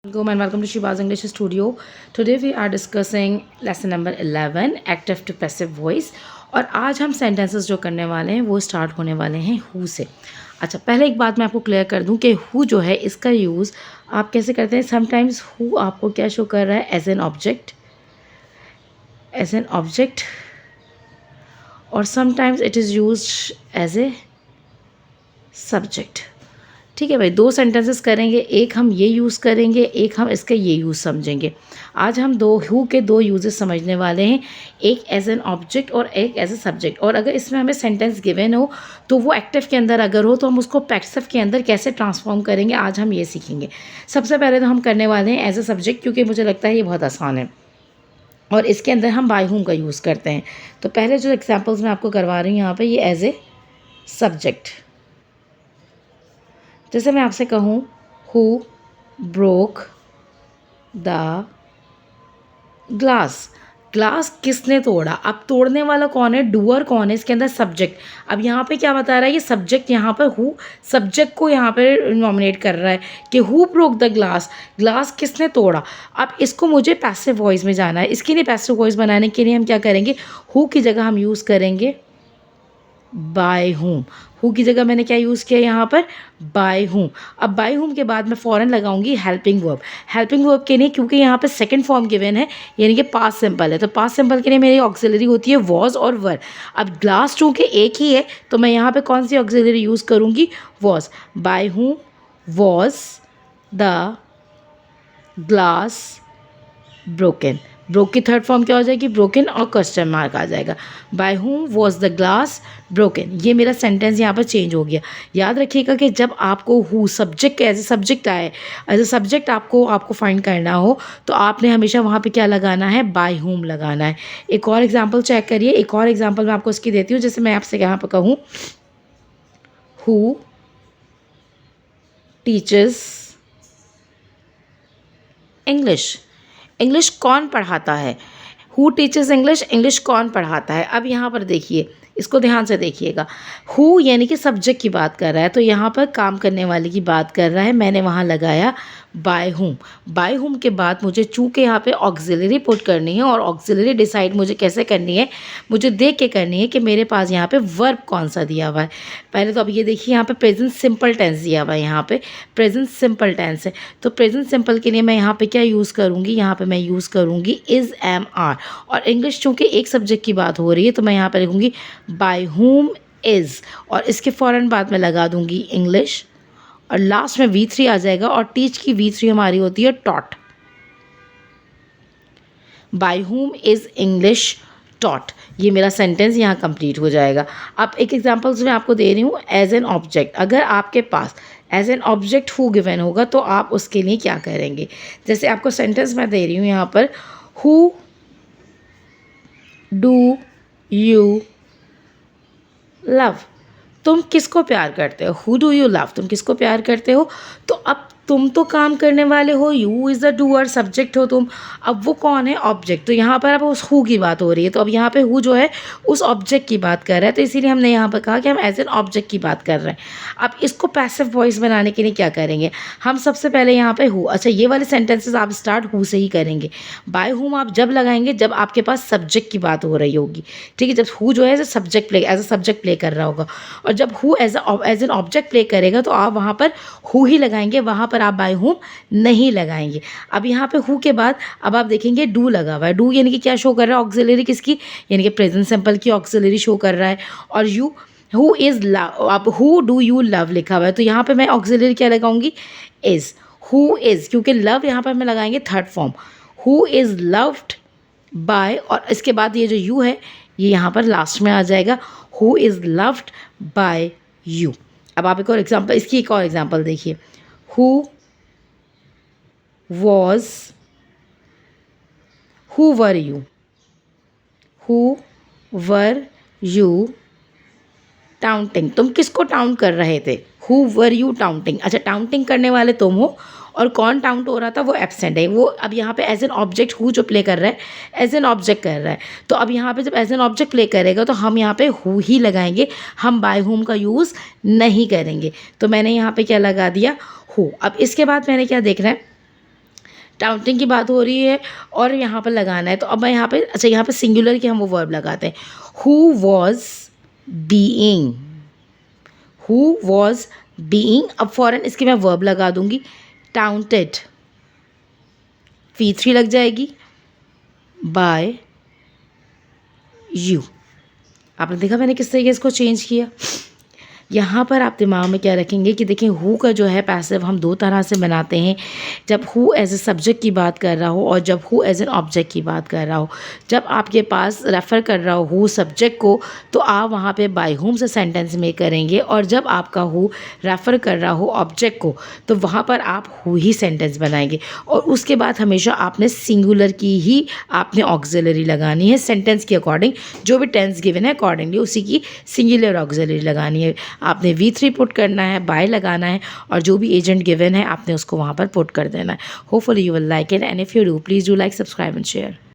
Welcome and welcome to Shiva's English Studio. Today we are discussing lesson number 11 active to passive voice और आज हम sentences जो करने वाले हैं वो स्टार्ट होने वाले हैं who से। अच्छा, पहले एक बात मैं आपको क्लियर कर दूं कि who जो है इसका यूज़ आप कैसे करते हैं। समटाइम्स who आपको क्या शो कर रहा है एज एन ऑब्जेक्ट और sometimes it is used as a subject. ठीक है भाई, दो सेंटेंसेस करेंगे, एक हम ये यूज़ करेंगे, एक हम इसका ये यूज़ समझेंगे। आज हम दो हु के दो यूजेस समझने वाले हैं, एक एज एन ऑब्जेक्ट और एक एज ए सब्जेक्ट। और अगर इसमें हमें सेंटेंस गिवन हो तो वो एक्टिव के अंदर अगर हो तो हम उसको पैसिव के अंदर कैसे ट्रांसफॉर्म करेंगे, आज हम ये सीखेंगे। सबसे पहले तो हम करने वाले हैं एज ए सब्जेक्ट, क्योंकि मुझे लगता है ये बहुत आसान है और इसके अंदर हम बाय हुम का यूज़ करते हैं। तो पहले जो एग्जाम्पल्स मैं आपको करवा रही हूँ यहाँ पर, ये एज ए सब्जेक्ट। जैसे मैं आपसे कहूँ who broke the glass, glass किसने तोड़ा। अब तोड़ने वाला कौन है, डूअर कौन है, इसके अंदर सब्जेक्ट। अब यहाँ पे क्या बता रहा है, ये सब्जेक्ट यहाँ पर हु सब्जेक्ट को यहाँ पर नॉमिनेट कर रहा है कि who broke the glass, glass किसने तोड़ा। अब इसको मुझे पैसिव वॉइस में जाना है, इसके लिए पैसिव वॉइस बनाने के लिए हम क्या करेंगे, हु की जगह हम यूज़ करेंगे बाय हुम। हु की जगह मैंने क्या यूज़ किया यहाँ पर, बाय हुम। अब बाय हुम के बाद मैं फ़ौरन लगाऊंगी हेल्पिंग वर्ब। हेल्पिंग वर्ब के लिए क्योंकि यहाँ पे सेकंड फॉर्म गिवन है, यानी कि पास्ट सिंपल है, तो पास्ट सिंपल के लिए मेरी ऑक्सिलरी होती है वॉज और वर। अब ग्लास चूँकि एक ही है तो मैं यहाँ पे कौन सी ऑक्सिलरी यूज़ करूँगी, was. By whom was the glass broken. Broke की थर्ड फॉर्म क्या हो जाएगी, ब्रोकन और क्वेश्चन मार्क आ जाएगा। By whom was the glass broken. ये मेरा सेंटेंस यहाँ पर चेंज हो गया। याद रखिएगा कि जब आपको who subject as a subject आए, एज ए सब्जेक्ट आपको फाइंड करना हो तो आपने हमेशा वहाँ पे क्या लगाना है, बाय हुम लगाना है। एक और एग्जाम्पल चेक करिए, एक और एग्जाम्पल मैं आपको इसकी देती हूँ। जैसे मैं आपसे यहाँ पर कहूँ हु टीचर्स इंग्लिश, इंग्लिश कौन पढ़ाता है। हु टीचर्स इंग्लिश, इंग्लिश कौन पढ़ाता है। अब यहाँ पर देखिए, इसको ध्यान से देखिएगा। हु यानी कि सब्जेक्ट की बात कर रहा है, तो यहाँ पर काम करने वाले की बात कर रहा है, मैंने वहाँ लगाया बाय हुम। बाय हुम के बाद मुझे चूँकि यहाँ पे ऑक्सिलरी पुट करनी है और ऑक्सिलरी डिसाइड मुझे कैसे करनी है, मुझे देख के करनी है कि मेरे पास यहाँ पे वर्ब कौन सा दिया हुआ है। पहले तो अब ये देखिए, यहाँ पे प्रेजेंट सिंपल टेंस दिया हुआ है, यहाँ पे प्रेजेंट सिंपल टेंस है। तो प्रेजेंट सिंपल के लिए मैं यहाँ पे क्या यूज़ करूँगी, यहाँ पे मैं यूज़ करूँगी इज़ एम आर। और इंग्लिश चूँकि एक सब्जेक्ट की बात हो रही है तो मैं यहाँ पे लिखूँगी बाय हुम इज़, और इसके फ़ौरन बाद में लगा दूँगी इंग्लिश, और लास्ट में V3 आ जाएगा। और टीच की V3 हमारी होती है taught. By whom is English taught. ये मेरा सेंटेंस यहाँ कंप्लीट हो जाएगा। अब एक एग्जांपल्स मैं आपको दे रही हूँ एज एन ऑब्जेक्ट। अगर आपके पास as an object who given होगा तो आप उसके लिए क्या करेंगे। जैसे आपको सेंटेंस मैं दे रही हूँ यहाँ पर, हु डू यू लव, तुम किसको प्यार करते हो। हु डू यू लव, तुम किसको प्यार करते हो। तो अब तुम तो काम करने वाले हो, you is the doer, subject हो तुम। अब वो कौन है, ऑब्जेक्ट। तो यहाँ पर अब उस हु की बात हो रही है, तो अब यहाँ पे हु जो है उस ऑब्जेक्ट की बात कर रहा है, तो इसीलिए हमने यहाँ पर कहा कि हम एज एन ऑब्जेक्ट की बात कर रहे हैं। अब इसको पैसिव वॉइस बनाने के लिए क्या करेंगे, हम सबसे पहले यहाँ पे हु, अच्छा ये वाले सेंटेंसेस आप स्टार्ट हु से ही करेंगे। बाय हुम आप जब लगाएंगे जब आपके पास सब्जेक्ट की बात हो रही होगी, ठीक है, जब हु जो है एज ए सब्जेक्ट प्ले कर रहा होगा। और जब who as an object play करेगा तो आप वहाँ पर हु ही लगाएंगे, वहाँ पर आप बाय हुम नहीं लगाएंगे। अब यहाँ पे हु के बाद अब आप देखेंगे डू लगा हुआ है। डू यानी कि क्या शो कर रहा है, ऑक्सिलरी किसकी, यानी कि प्रेजेंट सिंपल की ऑक्सिलरी शो कर रहा है। और यू, हु इज़ लव, अब हु डू यू लव लिखा हुआ है, तो यहाँ पे मैं ऑक्सिलरी क्या लगाऊंगी, इज़। हु इज़, क्योंकि लव यहाँ पर मैं लगाएंगे third form, who is loved by, और इसके बाद ये जो यू है ये यहाँ पर लास्ट में आ जाएगा, who is loved by you. अब आप एक और एग्जाम्पल, इसकी एक और एग्जाम्पल देखिए, who was, who were you, who were you taunting, तुम किसको टाउंट कर रहे थे, हु वर यू टाउंटिंग। अच्छा, टाउंटिंग करने वाले तुम हो, और कौन टाउंट हो रहा था, वो एब्सेंट है। वो अब यहाँ पे एज एन ऑब्जेक्ट हु जो प्ले कर रहा है, एज एन ऑब्जेक्ट कर रहा है। तो अब यहाँ पे जब एज एन ऑब्जेक्ट प्ले करेगा तो हम यहाँ पे हु ही लगाएंगे, हम बाय हुम का यूज़ नहीं करेंगे। तो मैंने यहाँ पे क्या लगा दिया, हु। अब इसके बाद मैंने क्या देखना है, काउंटिंग की बात हो रही है और यहाँ पर लगाना है, तो अब मैं यहाँ पे, अच्छा यहाँ पे सिंगुलर के हम वो वर्ब लगाते हैं। Who was being, who was being, अब फ़ौरन इसके मैं वर्ब लगा दूंगी, काउंटेड, V3 लग जाएगी, बाय यू। आपने देखा मैंने किस तरीके से इसको चेंज किया। यहाँ पर आप दिमाग में क्या रखेंगे कि देखिए हु का जो है पैसिव हम दो तरह से बनाते हैं, जब हु एज ए सब्जेक्ट की बात कर रहा हो और जब हु एज एन ऑब्जेक्ट की बात कर रहा हो। जब आपके पास रेफ़र कर रहा हो हु सब्जेक्ट को, तो आप वहाँ पे बाय हुम से सेंटेंस में करेंगे, और जब आपका हु रेफ़र कर रहा हो ऑब्जेक्ट को, तो वहाँ पर आप हु ही सेंटेंस बनाएंगे। और उसके बाद हमेशा आपने सिंगुलर की ही आपने ऑक्सिलरी लगानी है, सेंटेंस के अकॉर्डिंग जो भी टेंस गिवन है अकॉर्डिंगली उसी की सिंगुलर ऑक्सिलरी लगानी है। आपने V3 पुट करना है, बाय लगाना है, और जो भी एजेंट गिवन है आपने उसको वहाँ पर पुट कर देना है। Hopefully you will like it, and if you do please do like, subscribe and share.